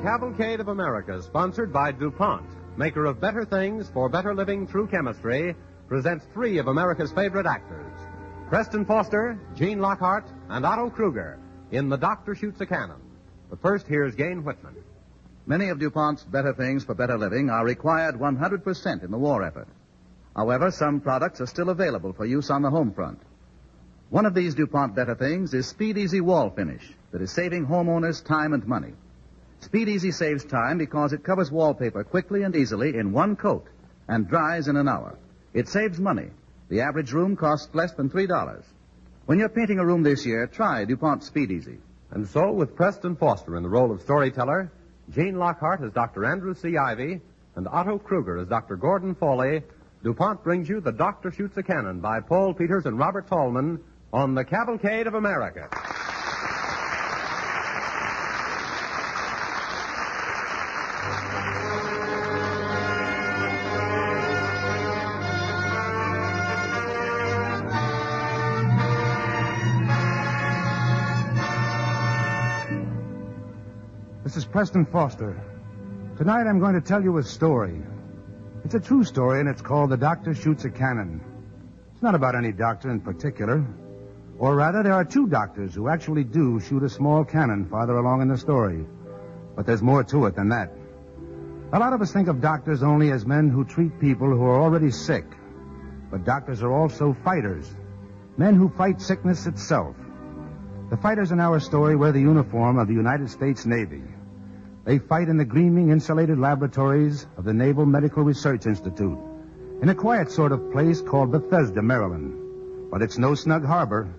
Cavalcade of America, sponsored by DuPont, maker of better things for better living through chemistry, presents three of America's favorite actors, Preston Foster, Gene Lockhart, and Otto Kruger, in The Doctor Shoots a Cannon. But first, here's Gain Whitman. Many of DuPont's better things for better living are required 100% in the war effort. However, some products are still available for use on the home front. One of these DuPont better things is Speed Easy Wall Finish that is saving homeowners time and money. Speed Easy saves time because it covers wallpaper quickly and easily in one coat and dries in an hour. It saves money. The average room costs less than $3. When you're painting a room this year, try DuPont Speed Easy. And so, with Preston Foster in the role of storyteller, Gene Lockhart as Dr. Andrew C. Ivy, and Otto Kruger as Dr. Gordon Foley, DuPont brings you The Doctor Shoots a Cannon by Paul Peters and Robert Tallman on the Cavalcade of America. This is Preston Foster. Tonight I'm going to tell you a story. It's a true story, and it's called The Doctor Shoots a Cannon. It's not about any doctor in particular. Or rather, there are two doctors who actually do shoot a small cannon farther along in the story. But there's more to it than that. A lot of us think of doctors only as men who treat people who are already sick. But doctors are also fighters. Men who fight sickness itself. The fighters in our story wear the uniform of the United States Navy. They fight in the gleaming, insulated laboratories of the Naval Medical Research Institute, in a quiet sort of place called Bethesda, Maryland. But it's no snug harbor.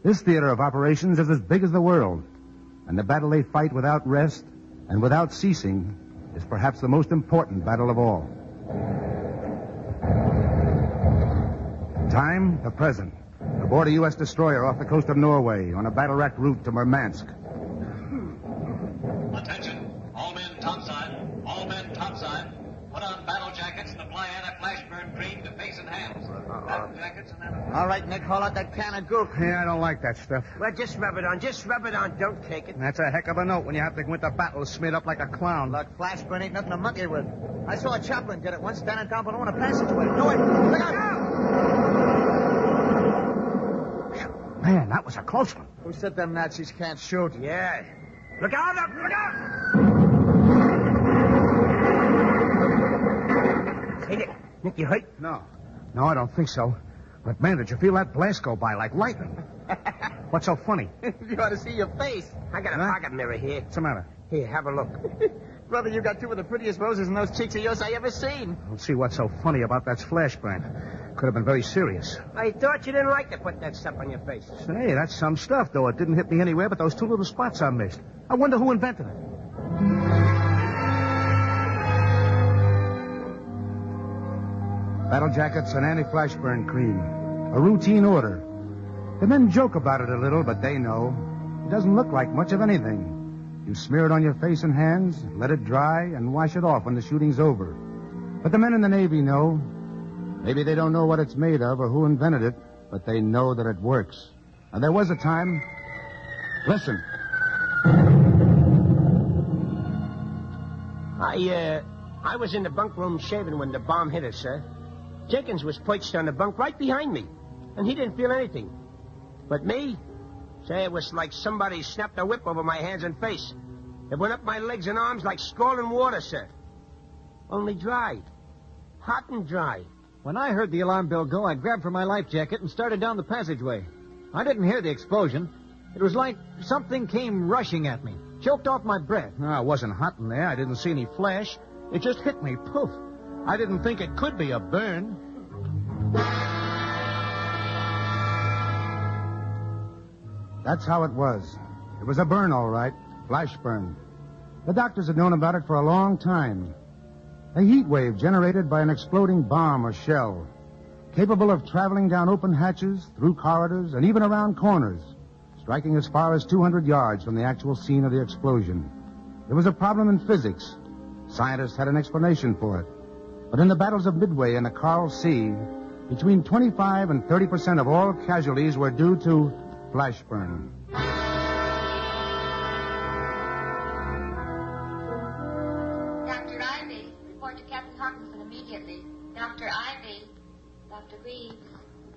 This theater of operations is as big as the world, and the battle they fight without rest and without ceasing is perhaps the most important battle of all. Time, the present. Aboard a U.S. destroyer off the coast of Norway on a battle-racked route to Murmansk. Attention, all men topside, all men topside. Put on battle jackets and apply anti-flashburn cream to face and hands. Battle jackets and anti... All right, Nick, haul out that can of goop. Yeah, I don't like that stuff. Well, just rub it on. Don't take it. That's a heck of a note when you have to go into battle smeared up like a clown. Look, flashburn ain't nothing to monkey with. I saw a chaplain did it once standing down below in a passageway. No, wait. Look out! Man, that was a close one. Who said them Nazis can't shoot? Yeah. Look out, look out! Hey, Nick, you hurt? No, I don't think so. But, man, did you feel that blast go by like lightning? What's so funny? You ought to see your face. I got a pocket mirror here. What's the matter? Here, have a look. Brother, you got two of the prettiest roses in those cheeks of yours I ever seen. Let's see what's so funny about that flashburn. Could have been very serious. I thought you didn't like to put that stuff on your face. Say, that's some stuff, though. It didn't hit me anywhere but those two little spots I missed. I wonder who invented it. Battle jackets and anti-flashburn cream. A routine order. The men joke about it a little, but they know. It doesn't look like much of anything. You smear it on your face and hands, let it dry, and wash it off when the shooting's over. But the men in the Navy know. Maybe they don't know what it's made of or who invented it, but they know that it works. And there was a time... Listen. I was in the bunk room shaving when the bomb hit us, sir. Jenkins was perched on the bunk right behind me, and he didn't feel anything. But me? Say, it was like somebody snapped a whip over my hands and face. It went up my legs and arms like scalding water, sir. Only dried. Hot and dry. When I heard the alarm bell go, I grabbed for my life jacket and started down the passageway. I didn't hear the explosion. It was like something came rushing at me. Choked off my breath. No, it wasn't hot in there. I didn't see any flash. It just hit me. Poof. I didn't think it could be a burn. That's how it was. It was a burn, all right. Flash burn. The doctors had known about it for a long time. A heat wave generated by an exploding bomb or shell, capable of traveling down open hatches, through corridors, and even around corners, striking as far as 200 yards from the actual scene of the explosion. It was a problem in physics. Scientists had an explanation for it. But in the battles of Midway and the Coral Sea, between 25 and 30% of all casualties were due to flash burn. immediately. Dr. Ivy. Dr. Reeves.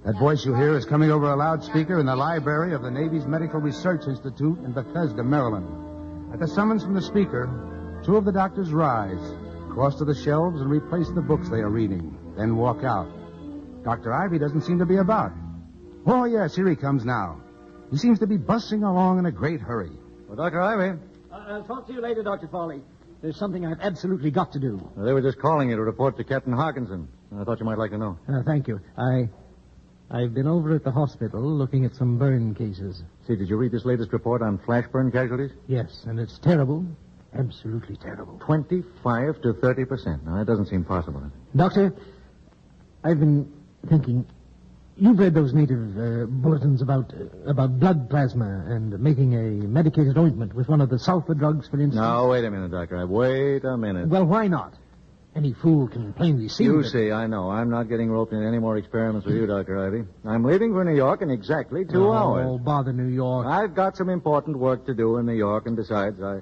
That voice you hear is coming over a loudspeaker in the library of the Navy's Medical Research Institute in Bethesda, Maryland. At the summons from the speaker, two of the doctors rise, cross to the shelves, and replace the books they are reading, then walk out. Dr. Ivy doesn't seem to be about. Oh, yes, here he comes now. He seems to be bustling along in a great hurry. Well, Dr. Ivy. I'll talk to you later, Dr. Foley. There's something I've absolutely got to do. They were just calling you to report to Captain Hawkinson. I thought you might like to know. Thank you. I've been over at the hospital looking at some burn cases. See, did you read this latest report on flash burn casualties? Yes, and it's terrible. Absolutely terrible. 25 to 30%. Now, that doesn't seem possible. Doctor, I've been thinking... You've read those native bulletins about blood plasma and making a medicated ointment with one of the sulfa drugs, for instance? No, wait a minute, Doctor. Wait a minute. Well, why not? Any fool can plainly see You that... see, I know. I'm not getting roped into any more experiments with you, Dr. Ivy. I'm leaving for New York in exactly 2 hours. Oh, bother New York. I've got some important work to do in New York, and besides, I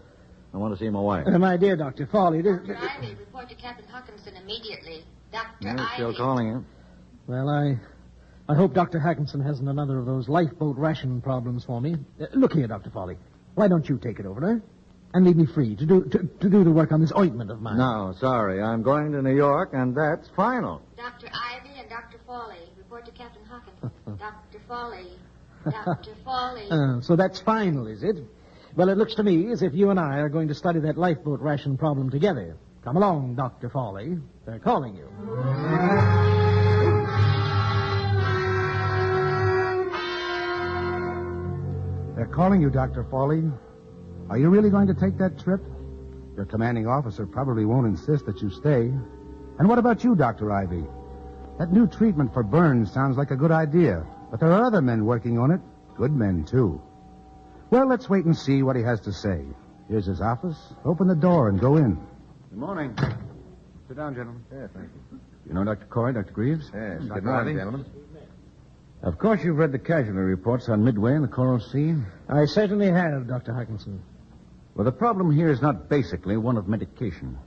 want to see my wife. My dear Dr. Foley... Dr. Ivy, report to Captain Hawkinson immediately. Dr. Yeah, still Ivy. calling you. Well, I hope Dr. Hackinson hasn't another of those lifeboat ration problems for me. Look here, Dr. Foley. Why don't you take it over, eh? And leave me free to do the work on this ointment of mine. No, sorry. I'm going to New York, and that's final. Dr. Ivy and Dr. Foley, report to Captain Hawkinson. Dr. Foley. Dr. Foley. So that's final, is it? Well, it looks to me as if you and I are going to study that lifeboat ration problem together. Come along, Dr. Foley. They're calling you. They're calling you, Dr. Foley. Are you really going to take that trip? Your commanding officer probably won't insist that you stay. And what about you, Dr. Ivy? That new treatment for burns sounds like a good idea, but there are other men working on it. Good men, too. Well, let's wait and see what he has to say. Here's his office. Open the door and go in. Good morning. Sit down, gentlemen. Yeah, thank you. You know Dr. Corey, Dr. Greaves? Yes, Dr. good morning, Ivy? gentlemen. Of course you've read the casualty reports on Midway and the Coral Sea. I certainly have, Dr. Hackinson. Well, the problem here is not basically one of medication.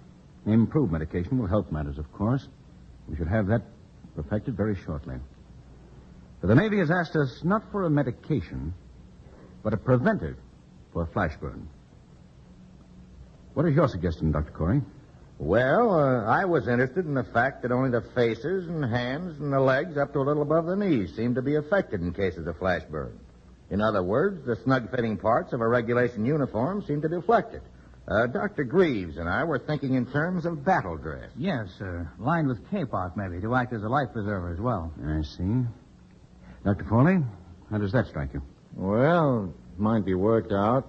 Improved medication will help matters, of course. We should have that perfected very shortly. But the Navy has asked us not for a medication, but a preventive for a flash burn. What is your suggestion, Dr. Corey? Well, I was interested in the fact that only the faces and hands and the legs up to a little above the knees seem to be affected in cases of flash burn. In other words, the snug-fitting parts of a regulation uniform seem to be deflected. Dr. Greaves and I were thinking in terms of battle dress. Yes, sir. Lined with K-pot, maybe, to act as a life preserver as well. I see. Dr. Foley, how does that strike you? Well, it might be worked out.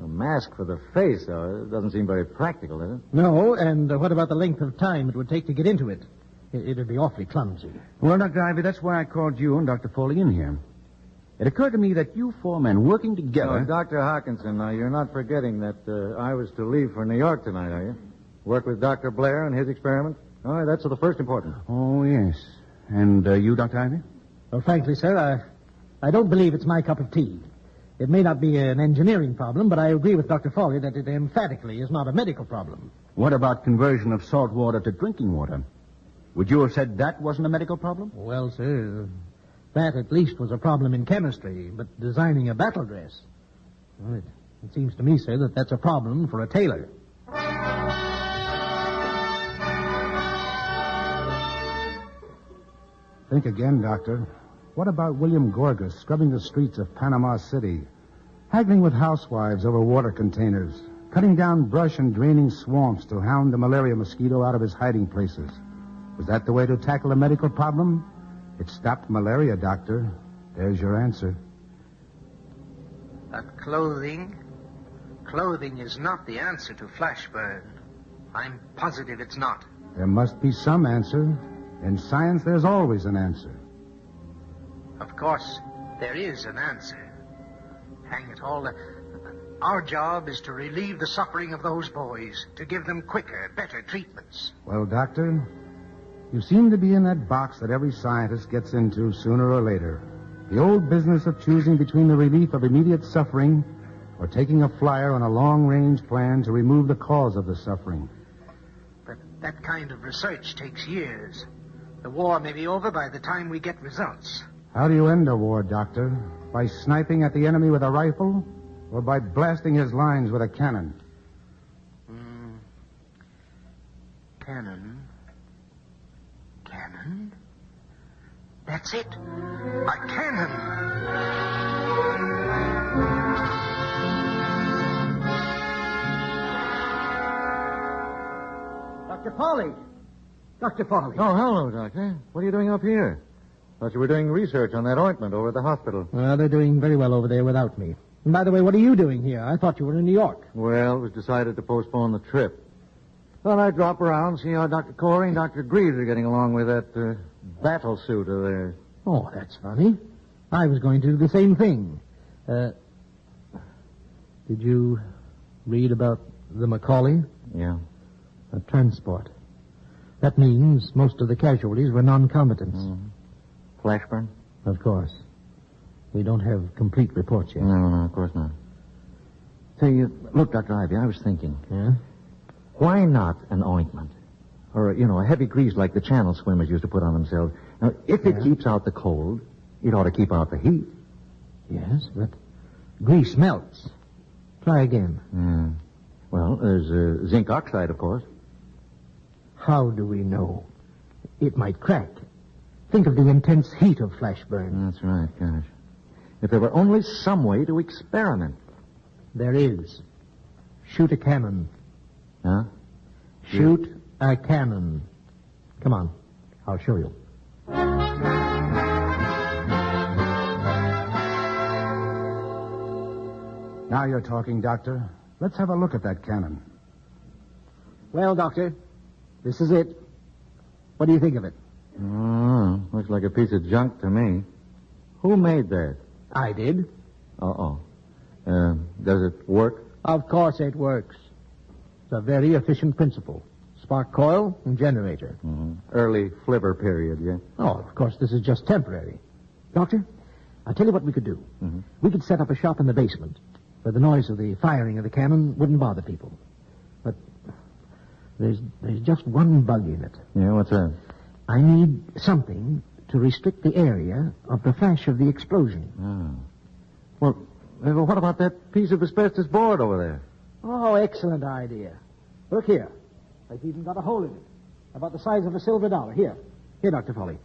A mask for the face, though, it doesn't seem very practical, does it? No, and what about the length of time it would take to get into it? It'd be awfully clumsy. Well, Dr. Ivy, that's why I called you and Dr. Foley in here. It occurred to me that you four men working together... No, Dr. Hawkinson, now, you're not forgetting that I was to leave for New York tonight, are you? Work with Dr. Blair and his experiment? Oh, that's of the first importance. Oh, yes. And you, Dr. Ivy? Well, frankly, sir, I don't believe it's my cup of tea. It may not be an engineering problem, but I agree with Dr. Foley that it emphatically is not a medical problem. What about conversion of salt water to drinking water? Would you have said that wasn't a medical problem? Well, sir, that at least was a problem in chemistry, but designing a battle dress... Well, it seems to me, sir, that that's a problem for a tailor. Think again, Doctor. What about William Gorgas scrubbing the streets of Panama City, haggling with housewives over water containers, cutting down brush and draining swamps to hound the malaria mosquito out of his hiding places? Was that the way to tackle a medical problem? It stopped malaria, Doctor. There's your answer. But clothing is not the answer to flash burn. I'm positive it's not. There must be some answer. In science, there's always an answer. Of course, there is an answer. Hang it all. Our job is to relieve the suffering of those boys, to give them quicker, better treatments. Well, Doctor, you seem to be in that box that every scientist gets into sooner or later. The old business of choosing between the relief of immediate suffering or taking a flyer on a long-range plan to remove the cause of the suffering. That kind of research takes years. The war may be over by the time we get results. How do you end a war, Doctor? By sniping at the enemy with a rifle? Or by blasting his lines with a cannon? Cannon. Cannon? That's it. A cannon. Dr. Foley! Dr. Foley. Oh, hello, Doctor. What are you doing up here? Thought you were doing research on that ointment over at the hospital. Well, they're doing very well over there without me. And by the way, what are you doing here? I thought you were in New York. Well, it was decided to postpone the trip. Thought I'd drop around, see how Dr. Corey and Dr. Greaves are getting along with that battle suit of theirs. Oh, that's funny. I was going to do the same thing. Did you read about the Macaulay? Yeah. A transport. That means most of the casualties were non-combatants. Mm-hmm. Flashburn? Of course. We don't have complete reports yet. No, of course not. Say, look, Dr. Ivy, I was thinking. Yeah? Why not an ointment? Or, a heavy grease like the channel swimmers used to put on themselves. Now, if it keeps out the cold, it ought to keep out the heat. Yes, but grease melts. Try again. Yeah. Well, there's zinc oxide, of course. How do we know? It might crack. Think of the intense heat of flashburn. That's right, gosh. If there were only some way to experiment. There is. Shoot a cannon. Huh? Shoot a cannon. Come on. I'll show you. Now you're talking, Doctor. Let's have a look at that cannon. Well, Doctor, this is it. What do you think of it? Oh, looks like a piece of junk to me. Who made that? I did. Does it work? Of course it works. It's a very efficient principle. Spark coil and generator. Mm-hmm. Early flivver period, yeah? Oh, of course, this is just temporary. Doctor, I'll tell you what we could do. Mm-hmm. We could set up a shop in the basement where the noise of the firing of the cannon wouldn't bother people. But there's just one bug in it. Yeah, what's that? I need something to restrict the area of the flash of the explosion. Oh. Well, what about that piece of asbestos board over there? Oh, excellent idea. Look here. I've even got a hole in it. About the size of a silver dollar. Here, Dr. Foley.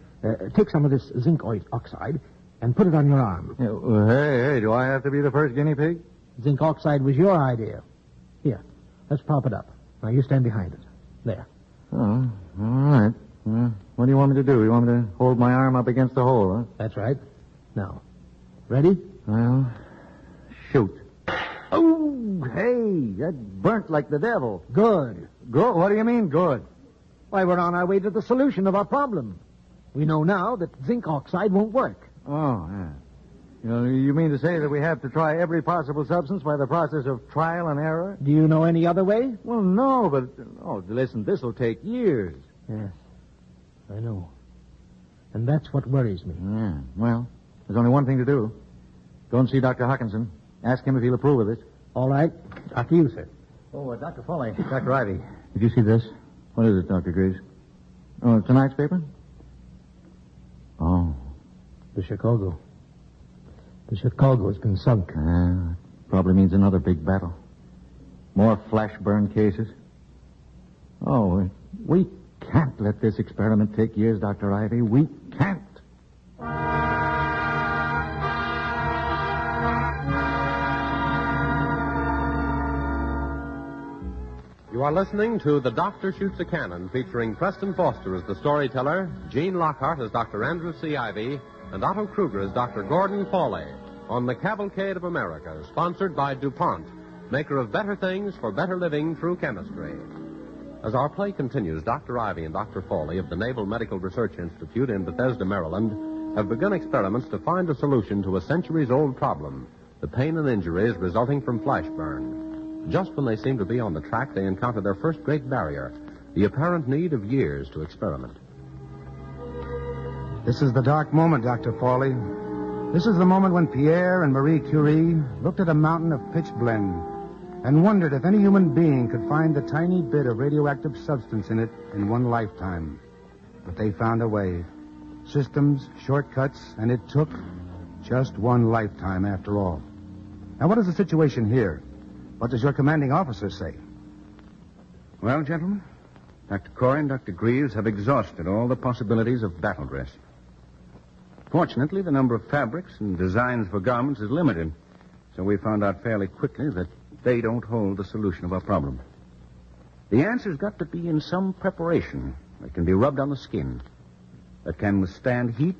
Take some of this zinc oxide and put it on your arm. Hey, do I have to be the first guinea pig? Zinc oxide was your idea. Here, let's prop it up. Now, you stand behind it. There. Oh, all right. What do you want me to do? You want me to hold my arm up against the hole, huh? That's right. Now, ready? Well, shoot. Oh, hey, that burnt like the devil. Good. Good? What do you mean, good? Why, we're on our way to the solution of our problem. We know now that zinc oxide won't work. Oh, yeah. You mean to say that we have to try every possible substance by the process of trial and error? Do you know any other way? Well, no, but... listen, this will take years. Yes, I know. And that's what worries me. Yeah, well, there's only one thing to do. Go and see Dr. Hawkinson. Ask him if he'll approve of this. All right. After you, sir. Oh, Dr. Foley. Dr. Ivy. Did you see this? What is it, Dr. Greaves? Oh, tonight's paper? Oh. The Chicago. The Chicago's been sunk. Probably means another big battle. More flash burn cases. Oh, we can't let this experiment take years, Dr. Ivy. We can't. You are listening to The Doctor Shoots a Cannon, featuring Preston Foster as the storyteller, Gene Lockhart as Dr. Andrew C. Ivy, and Otto Kruger as Dr. Gordon Foley, on the Cavalcade of America, sponsored by DuPont, maker of better things for better living through chemistry. As our play continues, Dr. Ivy and Dr. Foley of the Naval Medical Research Institute in Bethesda, Maryland, have begun experiments to find a solution to a centuries-old problem, the pain and injuries resulting from flash burn. Just when they seem to be on the track, they encounter their first great barrier, the apparent need of years to experiment. This is the dark moment, Dr. Foley. This is the moment when Pierre and Marie Curie looked at a mountain of pitch blende and wondered if any human being could find the tiny bit of radioactive substance in it in one lifetime. But they found a way. Systems, shortcuts, and it took just one lifetime after all. Now, what is the situation here? What does your commanding officer say? Well, gentlemen, Dr. Corey and Dr. Greaves have exhausted all the possibilities of battle dress. Fortunately, the number of fabrics and designs for garments is limited, so we found out fairly quickly that they don't hold the solution of our problem. The answer's got to be in some preparation that can be rubbed on the skin, that can withstand heat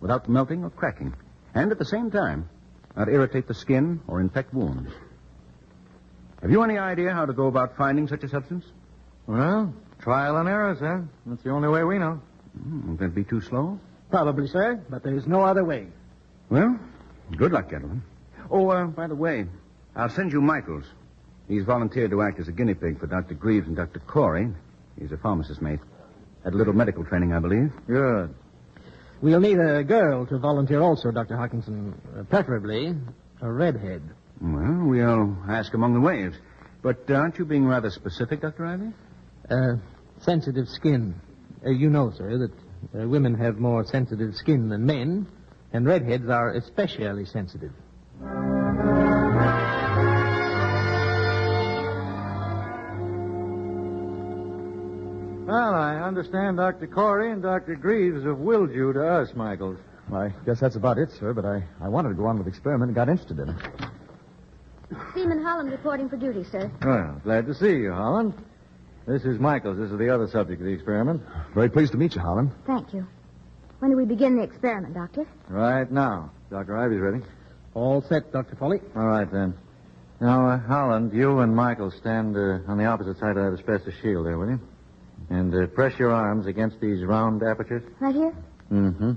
without melting or cracking, and at the same time, not irritate the skin or infect wounds. Have you any idea how to go about finding such a substance? Well, trial and error, sir. That's the only way we know. Won't that be too slow? Probably, sir, but there's no other way. Well, good luck, gentlemen. Oh, by the way, I'll send you Michaels. He's volunteered to act as a guinea pig for Dr. Greaves and Dr. Corey. He's a pharmacist, mate. Had a little medical training, I believe. Good. We'll need a girl to volunteer also, Dr. Hawkinson. Preferably a redhead. Well, we'll ask among the waves. But aren't you being rather specific, Dr. Ivy? Sensitive skin. You know, sir, that women have more sensitive skin than men, and redheads are especially sensitive. Well, I understand Dr. Corey and Dr. Greaves have willed you to us, Michaels. I guess that's about it, sir, but I wanted to go on with the experiment and got interested in it. Seaman Holland reporting for duty, sir. Well, glad to see you, Holland. This is Michaels. This is the other subject of the experiment. Very pleased to meet you, Holland. Thank you. When do we begin the experiment, Doctor? Right now. Dr. Ivy's ready. All set, Dr. Foley. All right, then. Now, Holland, you and Michael stand on the opposite side of that asbestos shield there, will you? And press your arms against these round apertures. Right here? Mm-hmm.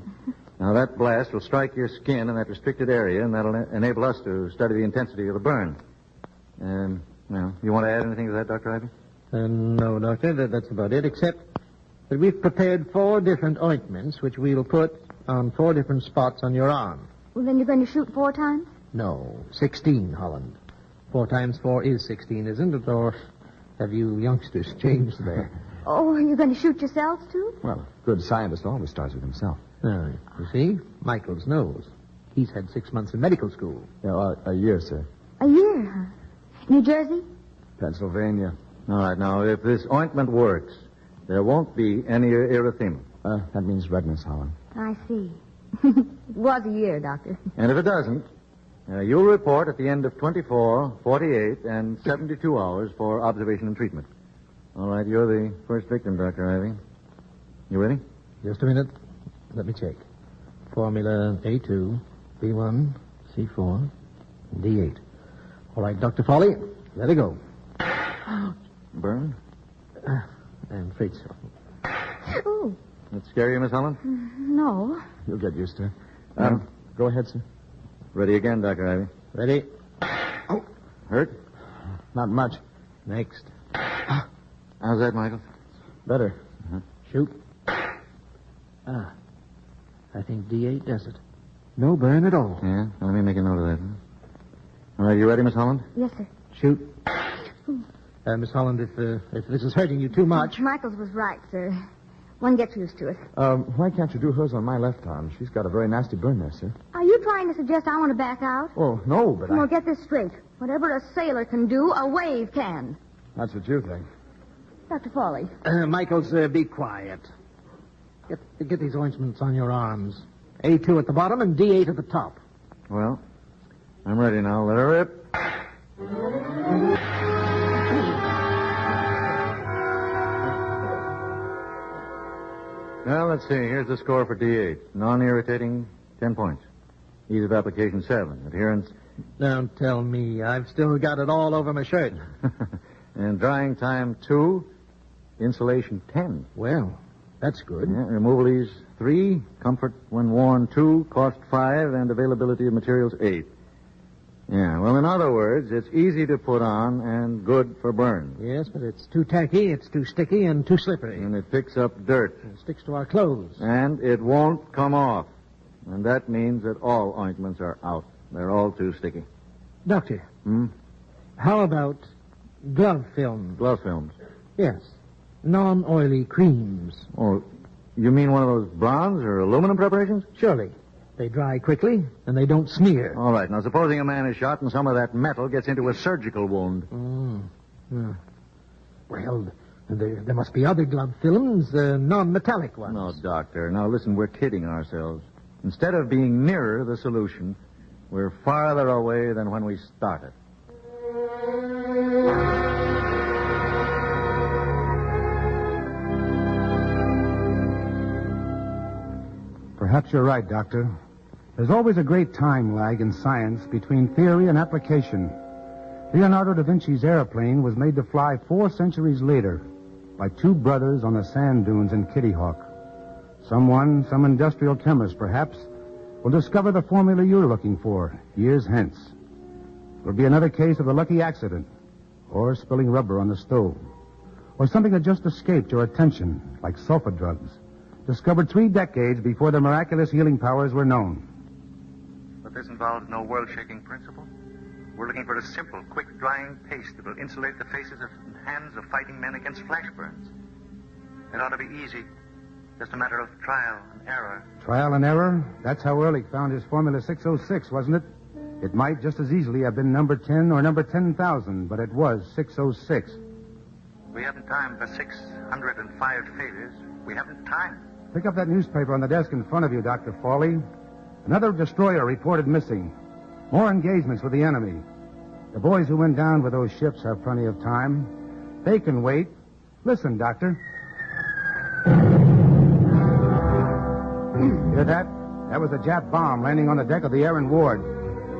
Now, that blast will strike your skin in that restricted area, and that'll enable us to study the intensity of the burn. Well, you want to add anything to that, Dr. Ivy? No, Doctor, that's about it, except that we've prepared 4 different ointments, which we'll put on 4 different spots on your arm. Well, then you're going to shoot 4 times? No, 16, Holland. 4 times 4 is 16, isn't it? Or have you youngsters changed there? Oh, are you going to shoot yourselves, too? Well, a good scientist always starts with himself. You see, Michaels knows. He's had 6 months in medical school. Yeah, a year, sir. A year, huh? New Jersey? Pennsylvania. All right, now, if this ointment works, there won't be any erythema. That means redness, Holland. I see. It was a year, Doctor. And if it doesn't, you'll report at the end of 24, 48, and 72 hours for observation and treatment. All right, you're the first victim, Dr. Ivy. You ready? Just a minute. Let me check. Formula A2, B1, C4, D8. All right, Dr. Foley, let it go. Burn? I'm afraid so. Oh. That scare you, Miss Holland? No. You'll get used to it. Go ahead, sir. Ready again, Dr. Ivy. Ready? Oh. Hurt? Not much. Next. How's that, Michael? Better. Shoot. I think D8 does it. No burn at all. Yeah? Let me make a note of that. All right, you ready, Miss Holland? Yes, sir. Shoot. Miss Holland, if this is hurting you too much... Michaels was right, sir. One gets used to it. Why can't you do hers on my left arm? She's got a very nasty burn there, sir. Are you trying to suggest I want to back out? Oh, no, but Well, get this straight. Whatever a sailor can do, a wave can. That's what you think. Dr. Foley. Michaels, be quiet. Get these ointments on your arms. A2 at the bottom and D8 at the top. Well, I'm ready now. Let her rip. Well, let's see. Here's the score for D8. Non-irritating, 10 points. Ease of application, 7. Adherence... Don't tell me. I've still got it all over my shirt. And drying time, 2. Insulation, 10. Well, that's good. Yeah, removal ease, 3. Comfort when worn, 2. Cost, 5. And availability of materials, 8. Yeah, well, in other words, it's easy to put on and good for burns. Yes, but it's too tacky, it's too sticky, and too slippery. And it picks up dirt. It sticks to our clothes. And it won't come off. And that means that all ointments are out. They're all too sticky. Doctor. Hmm? How about glove films. Glove films. Yes. Non-oily creams. Oh, you mean one of those bronze or aluminum preparations? Surely. They dry quickly, and they don't smear. All right. Now, supposing a man is shot and some of that metal gets into a surgical wound. Yeah. Well, there must be other glove films, non-metallic ones. No, Doctor. Now, listen, we're kidding ourselves. Instead of being nearer the solution, we're farther away than when we started. Perhaps you're right, Doctor. There's always a great time lag in science between theory and application. Leonardo da Vinci's airplane was made to fly 4 centuries later by 2 brothers on the sand dunes in Kitty Hawk. Someone, some industrial chemist perhaps, will discover the formula you're looking for years hence. It'll be another case of a lucky accident, or spilling rubber on the stove, or something that just escaped your attention, like sulfa drugs, discovered 3 decades before their miraculous healing powers were known. But this involves no world-shaking principle. We're looking for a simple, quick-drying paste that will insulate the faces and hands of fighting men against flash burns. It ought to be easy. Just a matter of trial and error. Trial and error? That's how Ehrlich found his Formula 606, wasn't it? It might just as easily have been number 10 or number 10,000, but it was 606. We haven't time for 605 failures. We haven't time. Pick up that newspaper on the desk in front of you, Dr. Fawley. Another destroyer reported missing. More engagements with the enemy. The boys who went down with those ships have plenty of time. They can wait. Listen, Doctor. Hear that? That was a Jap bomb landing on the deck of the Aaron Ward.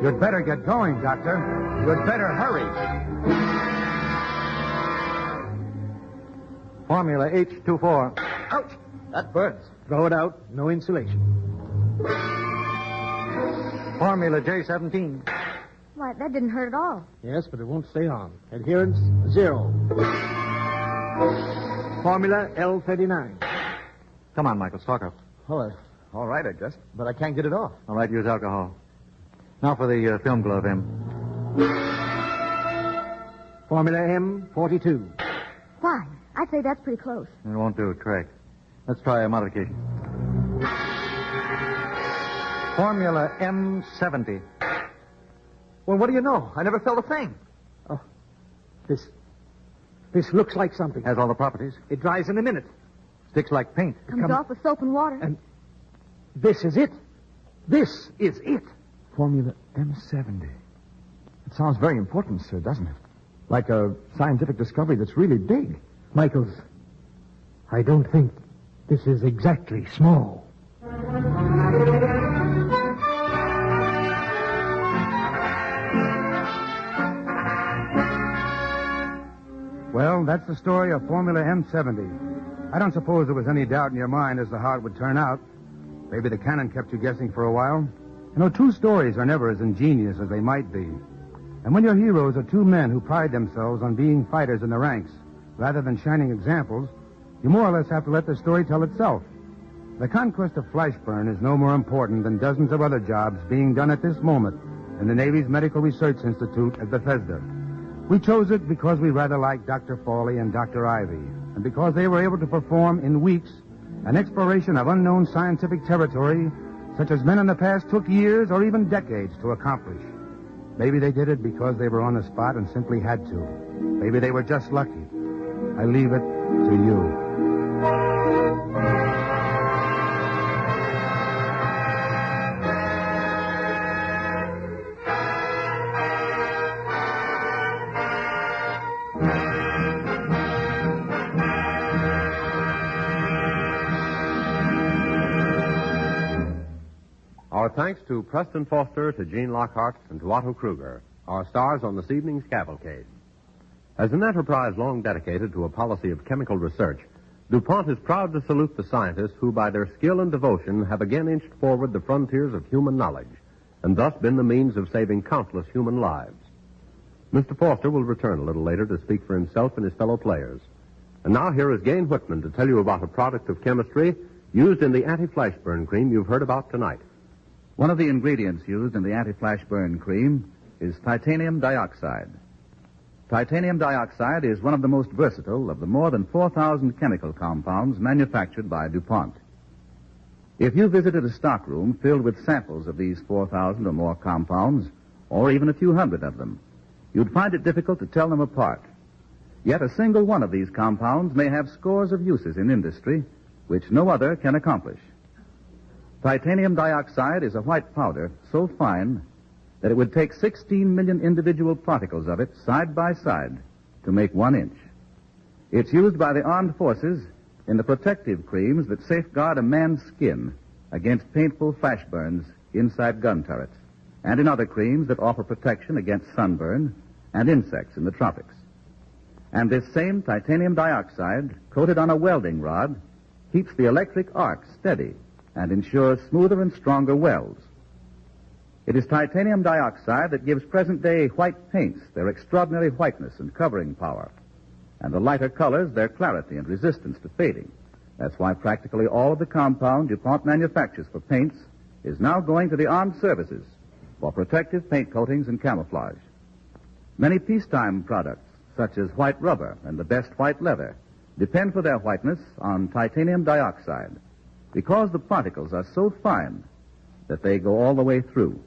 You'd better get going, Doctor. You'd better hurry. Formula H24. Ouch! That burns. Throw it out. No insulation. Formula J17. Why, that didn't hurt at all. Yes, but it won't stay on. Adherence, 0. Formula L39. Come on, Michael, stock up. All right, I guess. But I can't get it off. All right, use alcohol. Now for the film glove, M. Formula M42. Why? I'd say that's pretty close. It won't do, crack. Let's try a modification. Formula M70. Well, what do you know? I never felt a thing. Oh, this looks like something. Has all the properties. It dries in a minute. Sticks like paint. Comes off with soap and water. And this is it. This is it. Formula M70. It sounds very important, sir, doesn't it? Like a scientific discovery that's really big. Michaels, I don't think this is exactly small. Well, that's the story of Formula M70. I don't suppose there was any doubt in your mind as to how it would turn out. Maybe the cannon kept you guessing for a while. You know, true stories are never as ingenious as they might be. And when your heroes are 2 men who pride themselves on being fighters in the ranks, rather than shining examples, you more or less have to let the story tell itself. The conquest of Flashburn is no more important than dozens of other jobs being done at this moment in the Navy's Medical Research Institute at Bethesda. We chose it because we rather liked Dr. Fawley and Dr. Ivy, and because they were able to perform in weeks an exploration of unknown scientific territory such as men in the past took years or even decades to accomplish. Maybe they did it because they were on the spot and simply had to. Maybe they were just lucky. I leave it to you. Our thanks to Preston Foster, to Gene Lockhart, and to Otto Kruger, our stars on this evening's Cavalcade. As an enterprise long dedicated to a policy of chemical research, DuPont is proud to salute the scientists who, by their skill and devotion, have again inched forward the frontiers of human knowledge, and thus been the means of saving countless human lives. Mr. Foster will return a little later to speak for himself and his fellow players. And now here is Gain Whitman to tell you about a product of chemistry used in the anti-flashburn cream you've heard about tonight. One of the ingredients used in the anti-flash burn cream is titanium dioxide. Titanium dioxide is one of the most versatile of the more than 4,000 chemical compounds manufactured by DuPont. If you visited a stockroom filled with samples of these 4,000 or more compounds, or even a few hundred of them, you'd find it difficult to tell them apart. Yet a single one of these compounds may have scores of uses in industry which no other can accomplish. Titanium dioxide is a white powder so fine that it would take 16 million individual particles of it side by side to make 1 inch. It's used by the armed forces in the protective creams that safeguard a man's skin against painful flash burns inside gun turrets, and in other creams that offer protection against sunburn and insects in the tropics. And this same titanium dioxide, coated on a welding rod, keeps the electric arc steady and ensures smoother and stronger welds. It is titanium dioxide that gives present-day white paints their extraordinary whiteness and covering power, and the lighter colors their clarity and resistance to fading. That's why practically all of the compound DuPont manufactures for paints is now going to the armed services for protective paint coatings and camouflage. Many peacetime products, such as white rubber and the best white leather, depend for their whiteness on titanium dioxide because the particles are so fine that they go all the way through.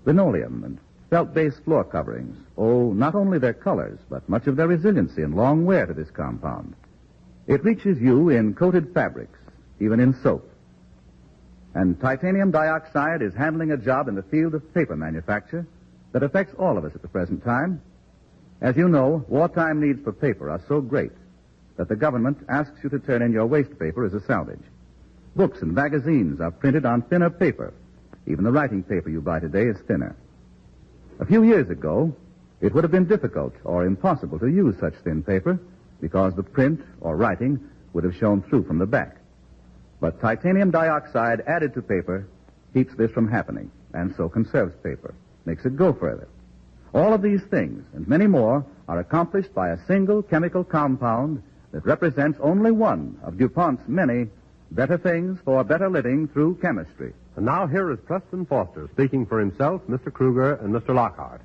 Linoleum and felt-based floor coverings owe not only their colors, but much of their resiliency and long wear to this compound. It reaches you in coated fabrics, even in soap. And titanium dioxide is handling a job in the field of paper manufacture that affects all of us at the present time. As you know, wartime needs for paper are so great that the government asks you to turn in your waste paper as a salvage. Books and magazines are printed on thinner paper. Even the writing paper you buy today is thinner. A few years ago, it would have been difficult or impossible to use such thin paper because the print or writing would have shown through from the back. But titanium dioxide added to paper keeps this from happening, and so conserves paper, makes it go further. All of these things and many more are accomplished by a single chemical compound that represents only one of DuPont's many better things for better living through chemistry. And now here is Preston Foster speaking for himself, Mr. Kruger, and Mr. Lockhart.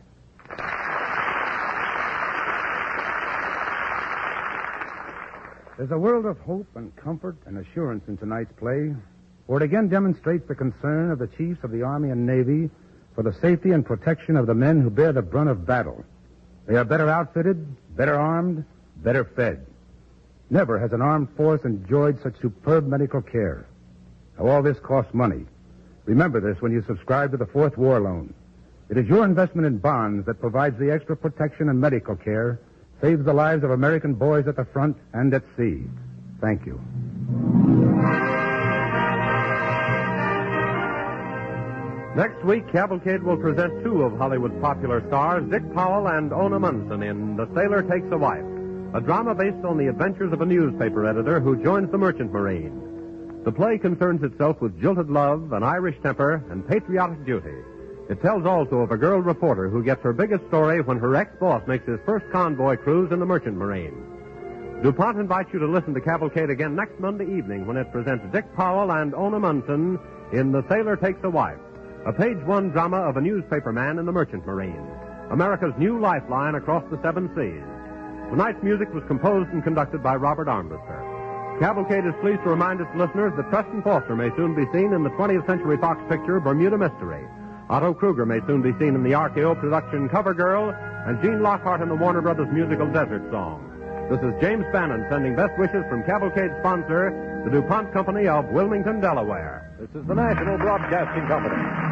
There's a world of hope and comfort and assurance in tonight's play, for it again demonstrates the concern of the chiefs of the Army and Navy for the safety and protection of the men who bear the brunt of battle. They are better outfitted, better armed, better fed. Never has an armed force enjoyed such superb medical care. Now, all this costs money. Remember this when you subscribe to the Fourth War Loan. It is your investment in bonds that provides the extra protection and medical care, saves the lives of American boys at the front and at sea. Thank you. Next week, Cavalcade will present two of Hollywood's popular stars, Dick Powell and Ona Munson, in The Sailor Takes a Wife, a drama based on the adventures of a newspaper editor who joins the merchant marine. The play concerns itself with jilted love, an Irish temper, and patriotic duty. It tells also of a girl reporter who gets her biggest story when her ex-boss makes his first convoy cruise in the merchant marine. DuPont invites you to listen to Cavalcade again next Monday evening when it presents Dick Powell and Ona Munson in The Sailor Takes a Wife, a page-one drama of a newspaper man in the merchant marine, America's new lifeline across the seven seas. Tonight's music was composed and conducted by Robert Armbruster. Cavalcade is pleased to remind its listeners that Preston Foster may soon be seen in the 20th Century Fox picture Bermuda Mystery. Otto Kruger may soon be seen in the RKO production Cover Girl, and Gene Lockhart in the Warner Brothers musical Desert Song. This is James Bannon sending best wishes from Cavalcade's sponsor, the DuPont Company of Wilmington, Delaware. This is the National Broadcasting Company.